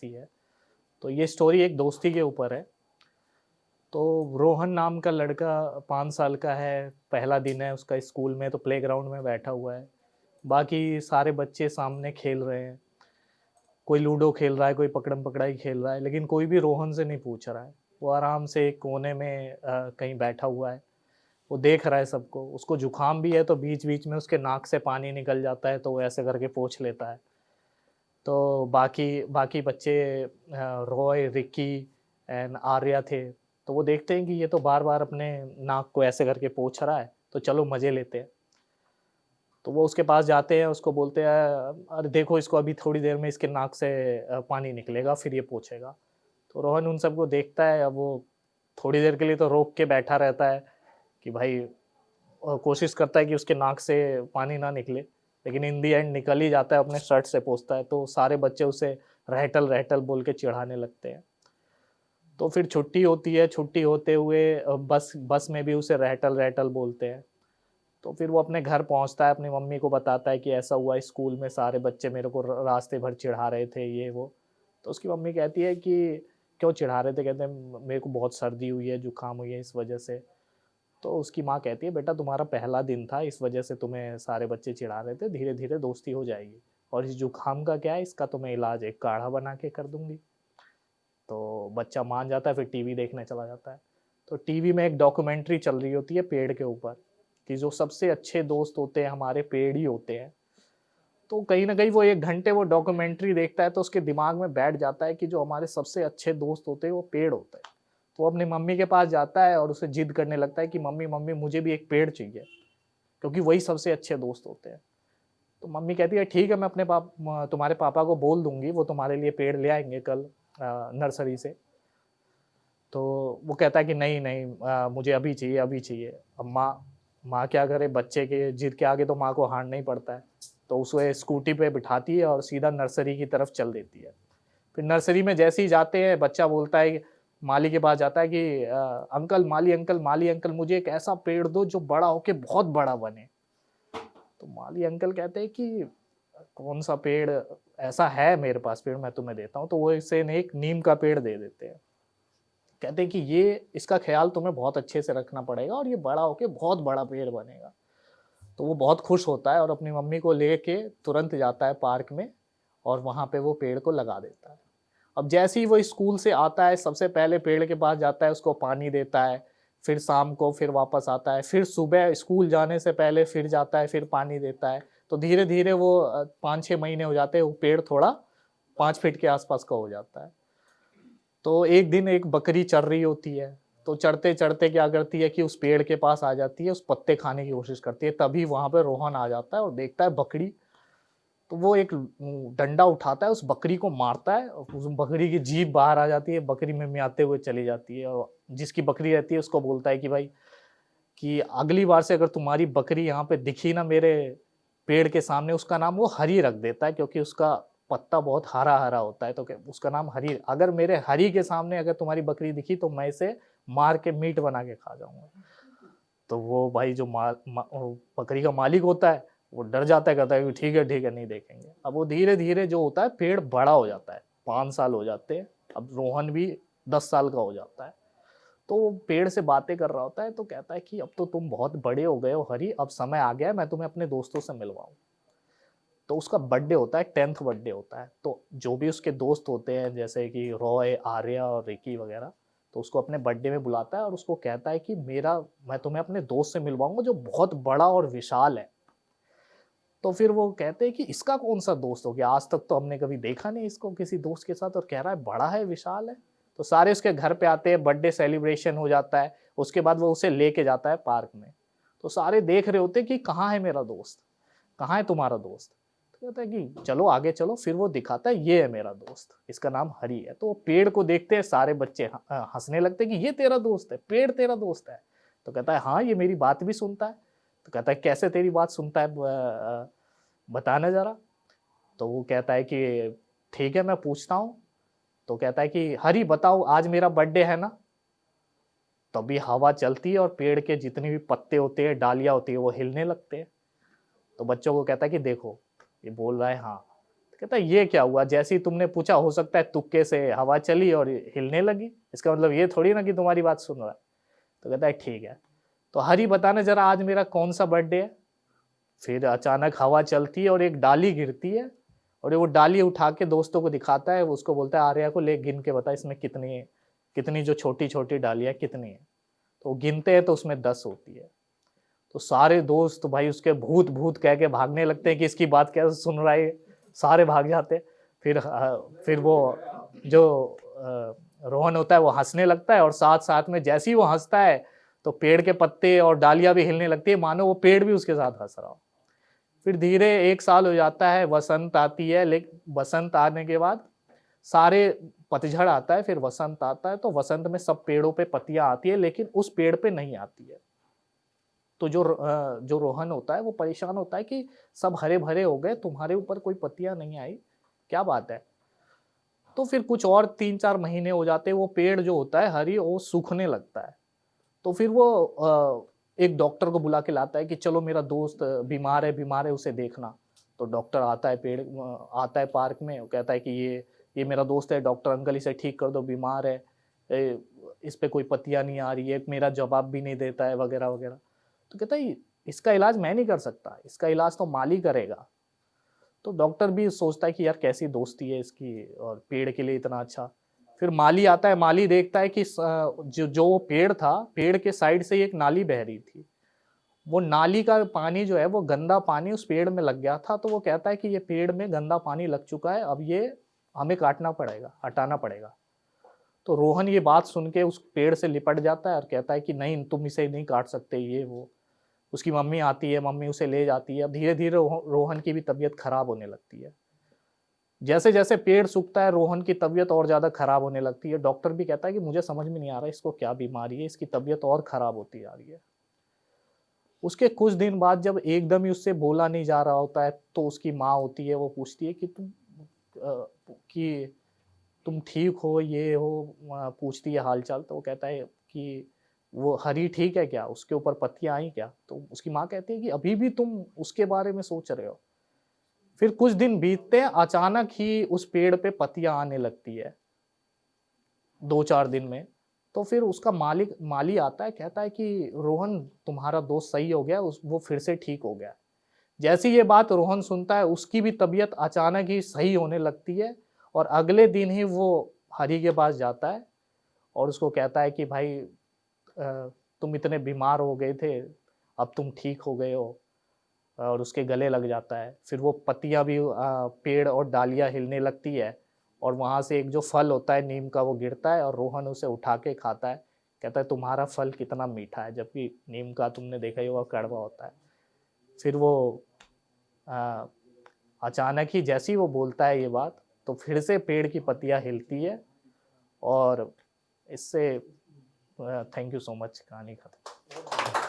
ऐसी है। तो ये स्टोरी एक दोस्ती के ऊपर है। तो रोहन नाम का लड़का 5 साल का है, पहला दिन है उसका स्कूल में, तो प्लेग्राउंड में बैठा हुआ है। बाकी सारे बच्चे सामने खेल रहे हैं, कोई लूडो खेल रहा है, कोई पकड़म पकड़ाई खेल रहा है, लेकिन कोई भी रोहन से नहीं पूछ रहा है। वो आराम से एक कोने में कहीं बैठा हुआ है, वो देख रहा है सबको। उसको जुकाम भी है तो बीच बीच में उसके नाक से पानी निकल जाता है, तो वो ऐसे करके पोंछ लेता है। तो बाकी बाकी बच्चे रॉय, रिकी एंड आर्या थे, तो वो देखते हैं कि ये तो बार बार अपने नाक को ऐसे करके पोंछ रहा है, तो चलो मज़े लेते हैं। तो वो उसके पास जाते हैं, उसको बोलते हैं अरे देखो इसको, अभी थोड़ी देर में इसके नाक से पानी निकलेगा, फिर ये पोंछेगा। तो रोहन उन सबको देखता है। अब वो थोड़ी देर के लिए तो रोक के बैठा रहता है कि भाई कोशिश करता है कि उसके नाक से पानी ना निकले, लेकिन इन दी एंड निकल ही जाता है, अपने शर्ट से पोंछता है। तो सारे बच्चे उसे रहटल रहटल बोल के चिढ़ाने लगते हैं। तो फिर छुट्टी होती है, छुट्टी होते हुए बस बस में भी उसे रहटल रहटल बोलते हैं। तो फिर वो अपने घर पहुंचता है, अपनी मम्मी को बताता है कि ऐसा हुआ स्कूल में, सारे बच्चे मेरे को रास्ते भर चिढ़ा रहे थे, ये वो। तो उसकी मम्मी कहती है कि क्यों चिढ़ा रहे थे? कहते हैं मेरे को बहुत सर्दी हुई है, जुकाम हुई है, इस वजह से। तो उसकी माँ कहती है बेटा तुम्हारा पहला दिन था, इस वजह से तुम्हें सारे बच्चे चिढ़ा रहे थे, धीरे धीरे दोस्ती हो जाएगी। और इस जुकाम का क्या है, इसका तुम्हें इलाज एक काढ़ा बना के कर दूंगी। तो बच्चा मान जाता है, फिर टीवी देखने चला जाता है। तो टीवी में एक डॉक्यूमेंट्री चल रही होती है पेड़ के ऊपर, कि जो सबसे अच्छे दोस्त होते हैं हमारे पेड़ ही होते हैं। तो कहीं ना कहीं वो 1 घंटे वो डॉक्यूमेंट्री देखता है, तो उसके दिमाग में बैठ जाता है कि जो हमारे सबसे अच्छे दोस्त होते हैं वो पेड़ होते हैं। तो वो अपनी मम्मी के पास जाता है और उसे जिद करने लगता है कि मम्मी मम्मी मुझे भी एक पेड़ चाहिए, क्योंकि वही सबसे अच्छे दोस्त होते हैं। तो मम्मी कहती है ठीक है, मैं अपने तुम्हारे पापा को बोल दूंगी, वो तुम्हारे लिए पेड़ ले आएंगे कल नर्सरी से। तो वो कहता है कि नहीं नहीं, मुझे अभी चाहिए, अभी चाहिए। अब माँ माँ क्या करे, बच्चे के जिद के आगे तो माँ को हारना ही पड़ता है। तो उसे स्कूटी पे बिठाती है और सीधा नर्सरी की तरफ चल देती है। फिर नर्सरी में जैसे ही जाते हैं, बच्चा बोलता है माली के पास जाता है कि अंकल, माली अंकल, माली अंकल, मुझे एक ऐसा पेड़ दो जो बड़ा होके बहुत बड़ा बने। तो माली अंकल कहते हैं कि कौन सा पेड़, ऐसा है मेरे पास पेड़, मैं तुम्हें देता हूँ। तो वो इसे एक नीम का पेड़ दे देते हैं। कहते हैं कि ये इसका ख्याल तुम्हें बहुत अच्छे से रखना पड़ेगा और ये बड़ा होके बहुत बड़ा पेड़ बनेगा। तो वो बहुत खुश होता है और अपनी मम्मी को लेके तुरंत जाता है पार्क में, और वहाँ पे वो पेड़ को लगा देता है। अब जैसे ही वो स्कूल से आता है, सबसे पहले पेड़ के पास जाता है, उसको पानी देता है। फिर शाम को फिर वापस आता है, फिर सुबह स्कूल जाने से पहले फिर जाता है, फिर पानी देता है। तो धीरे धीरे वो 5-6 महीने हो जाते हैं, वो पेड़ थोड़ा 5 फीट के आसपास का हो जाता है। तो एक दिन एक बकरी चर रही होती है, तो चढ़ते चढ़ते क्या करती है कि उस पेड़ के पास आ जाती है, उस पत्ते खाने की कोशिश करती है। तभी वहां पे रोहन आ जाता है और देखता है बकरी। तो वो एक डंडा उठाता है, उस बकरी को मारता है, और उस बकरी की जीभ बाहर आ जाती है, बकरी में मियाते हुए चली जाती है। और जिसकी बकरी रहती है उसको बोलता है कि भाई, कि अगली बार से अगर तुम्हारी बकरी यहाँ पे दिखी ना मेरे पेड़ के सामने, उसका नाम वो हरी रख देता है, क्योंकि उसका पत्ता बहुत हरा हरा होता है। तो उसका नाम हरी, अगर मेरे हरी के सामने अगर तुम्हारी बकरी दिखी तो मैं इसे मार के मीट बना के खा जाऊंगा। तो वो भाई जो बकरी का मालिक होता है, वो डर जाता है, कहता है कि ठीक है नहीं देखेंगे। अब वो धीरे धीरे जो होता है, पेड़ बड़ा हो जाता है, 5 साल हो जाते हैं। अब रोहन भी 10 साल का हो जाता है। तो वो पेड़ से बातें कर रहा होता है, तो कहता है कि अब तो तुम बहुत बड़े हो गए हो हरी, अब समय आ गया है मैं तुम्हें अपने दोस्तों से मिलवाऊं। तो उसका बर्थडे होता है, 10th बर्थडे होता है। तो जो भी उसके दोस्त होते हैं, जैसे कि रॉय, आर्या और रिकी वगैरह, तो उसको अपने बर्थडे में बुलाता है और उसको कहता है कि मैं तुम्हें अपने दोस्त से मिलवाऊंगा जो बहुत बड़ा और विशाल है। तो फिर वो कहते हैं कि इसका कौन सा दोस्त हो गया, आज तक तो हमने कभी देखा नहीं इसको किसी दोस्त के साथ, और कह रहा है बड़ा है, विशाल है। तो सारे उसके घर पे आते हैं, बर्थडे सेलिब्रेशन हो जाता है। उसके बाद वो उसे लेके जाता है पार्क में। तो सारे देख रहे होते हैं कि कहाँ है मेरा दोस्त, कहाँ है तुम्हारा दोस्त। तो कहता है कि चलो आगे चलो। फिर वो दिखाता है, ये है मेरा दोस्त, इसका नाम हरी है। तो वो पेड़ को देखते हैं, सारे बच्चे हंसने लगते हैं कि ये तेरा दोस्त है, पेड़ तेरा दोस्त है। तो कहता है हाँ, ये मेरी बात भी सुनता है। तो कहता है कैसे तेरी बात सुनता है, बताना जरा। तो वो कहता है कि ठीक है मैं पूछता हूँ। तो कहता है कि हरी बताओ, आज मेरा बर्थडे है ना? तभी हवा चलती है और पेड़ के जितने भी पत्ते होते हैं, डालियां होती है, वो हिलने लगते हैं। तो बच्चों को कहता है कि देखो, ये बोल रहा है हाँ। कहता है ये क्या हुआ, जैसे ही तुमने पूछा हो सकता है तुक्के से हवा चली और हिलने लगी, इसका मतलब ये थोड़ी ना कि तुम्हारी बात सुन रहा है। तो कहता है ठीक है, तो हरी बताना जरा आज मेरा कौन सा बर्थडे है। फिर अचानक हवा चलती है और एक डाली गिरती है, और वो डाली उठा के दोस्तों को दिखाता है, वो उसको बोलता है आर्या को ले गिन के बता इसमें कितनी है, कितनी जो छोटी छोटी डालियाँ कितनी है। तो वो गिनते हैं तो उसमें 10 होती है। तो सारे दोस्त भाई उसके भूत भूत कह के भागने लगते हैं कि इसकी बात क्या सुन रहा है, सारे भाग जाते हैं। फिर वो जो रोहन होता है वो हंसने लगता है, और साथ साथ में जैसे ही वो हंसता है तो पेड़ के पत्ते और डालियां भी हिलने लगती है, मानो वो पेड़ भी उसके साथ हंस रहा हो। फिर धीरे 1 साल हो जाता है, वसंत आती है, लेकिन वसंत आने के बाद सारे पतझड़ आता है, फिर वसंत आता है। तो वसंत में सब पेड़ों पे पत्तियां आती है, लेकिन उस पेड़ पे नहीं आती है। तो जो रोहन होता है वो परेशान होता है कि सब हरे भरे हो गए, तुम्हारे ऊपर कोई पत्तियां नहीं आई, क्या बात है। तो फिर कुछ और 3-4 महीने हो जाते हैं, वो पेड़ जो होता है हरी वो सूखने लगता है। तो फिर वो एक डॉक्टर को बुला के लाता है कि चलो मेरा दोस्त बीमार है उसे देखना। तो डॉक्टर आता है आता है पार्क में, वो कहता है कि ये मेरा दोस्त है, डॉक्टर अंकल इसे ठीक कर दो, बीमार है, इस पे कोई पत्तियां नहीं आ रही है, मेरा जवाब भी नहीं देता है वगैरह वगैरह। तो कहता है इसका इलाज मैं नहीं कर सकता, इसका इलाज तो माली करेगा। तो डॉक्टर भी सोचता है कि यार कैसी दोस्ती है इसकी, और पेड़ के लिए इतना अच्छा। फिर माली आता है, माली देखता है कि जो वो पेड़ था, पेड़ के साइड से एक नाली बह रही थी, वो नाली का पानी जो है वो गंदा पानी उस पेड़ में लग गया था। तो वो कहता है कि ये पेड़ में गंदा पानी लग चुका है, अब ये हमें काटना पड़ेगा, हटाना पड़ेगा। तो रोहन ये बात सुन के उस पेड़ से लिपट जाता है और कहता है कि नहीं तुम इसे नहीं काट सकते, ये वो। उसकी मम्मी आती है, मम्मी उसे ले जाती है। अब धीरे धीरे रोहन की भी तबीयत खराब होने लगती है। जैसे जैसे पेड़ सूखता है रोहन की तबीयत और ज़्यादा खराब होने लगती है। डॉक्टर भी कहता है कि मुझे समझ में नहीं आ रहा इसको क्या बीमारी है, इसकी तबीयत और खराब होती जा रही है। उसके कुछ दिन बाद जब एकदम ही उससे बोला नहीं जा रहा होता है, तो उसकी माँ होती है, वो पूछती है कि तुम ठीक हो, ये हो, पूछती है हालचाल। तो वो कहता है कि वो हरी ठीक है क्या, उसके ऊपर पत्तियां आई क्या। तो उसकी माँ कहती है कि अभी भी तुम उसके बारे में सोच रहे हो। फिर कुछ दिन बीतते हैं, अचानक ही उस पेड़ पे पत्तियां आने लगती है 2-4 दिन में। तो फिर उसका माली आता है, कहता है कि रोहन तुम्हारा दोस्त सही हो गया, वो फिर से ठीक हो गया। जैसी ये बात रोहन सुनता है, उसकी भी तबीयत अचानक ही सही होने लगती है, और अगले दिन ही वो हरी के पास जाता है और उसको कहता है कि भाई तुम इतने बीमार हो गए थे, अब तुम ठीक हो गए हो, और उसके गले लग जाता है। फिर वो पत्तियां भी पेड़ और डालियां हिलने लगती है, और वहां से एक जो फल होता है नीम का वो गिरता है, और रोहन उसे उठा के खाता है। कहता है तुम्हारा फल कितना मीठा है, जबकि नीम का तुमने देखा ही होगा कड़वा होता है। फिर वो आ, अचानक ही जैसी वो बोलता है ये बात, तो फिर से पेड़ की पत्तियां हिलती है। और इससे थैंक यू सो मच, कहानी खत्म।